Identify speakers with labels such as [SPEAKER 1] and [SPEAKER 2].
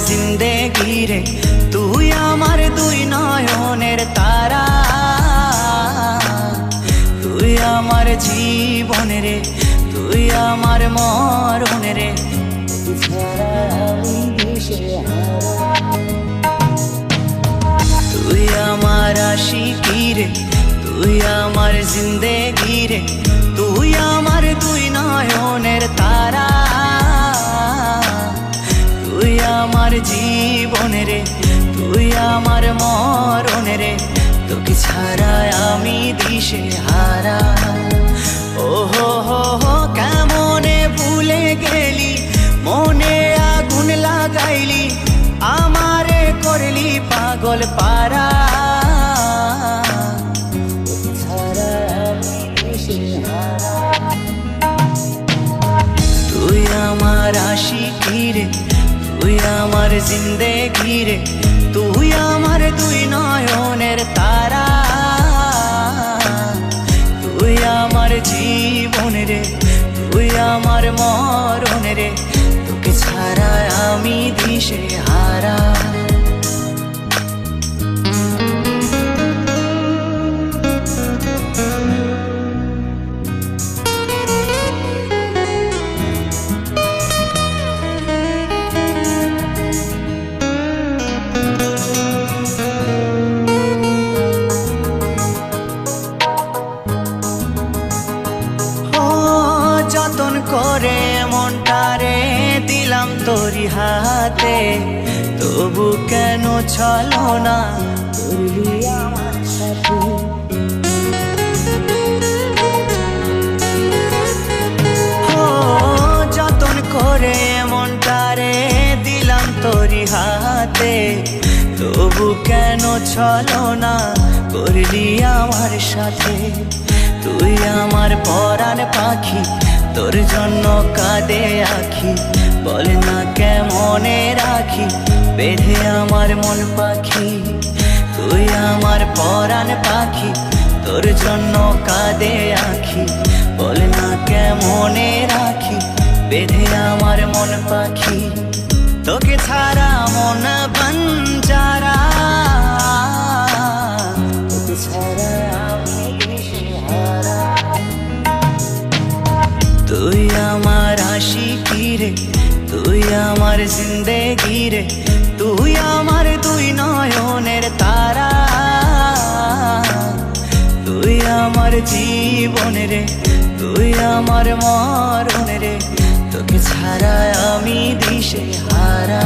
[SPEAKER 1] জিন্দেগি রে, তুই আমার দুই নয়নের তারা, তুই আমার জীবন রে, তুই আমার মরণ রে, তুই আমার আশিকি রে, তুই আমার জিন্দেগি রে, তুই আমার দুই নয়নের তারা, তুই আমার জীবন রে, তুই আমার মরণ রে, তোকে ছাড়া আমি দিশে হারা। ও হো হো হো কেমনে ভুলে গেলি, মনে আগুন লাগাইলি, আমারে করলি পাগল পারা, তুই আমার আশিকি রে, তুই আমার জিন্দেগি রে, তুই আমার দুই নয়নের তারা, তুই আমার জীবন রে, তুই আমার মরণ রে, তোকে ছাড়া আমি দিশে হারা। যতন করে মনটারে দিলাম তোরি হাতে, তবু কেন চলো না করলি আমার সাথে। যতন করে মনটারে দিলাম তোরি হাতে, তবু কেন চলো না করলি আমার সাথে। তুই আমার পরাণ পাখি, তোর জন্য কাঁদে আখি, বল না কেমনে রাখি বেঁধে আমার মন পাখি। তুই আমার পরাণ পাখি, তোর জন্য কাঁদে আখি, বল না কেমনে রাখি বেঁধে আমার মন পাখি। তোকে ছাড়া মন বঞ্জারা, তোকে ছাড়া আমি দিশেহারা। তুই আমার আশিকি রে, তুই আমার জিন্দেগি রে, তুই আমার দুই নয়নের তারা, তুই আমার জীবন রে, তুই আমার মরণ রে, তোকে ছাড়া আমি দিশে হারা।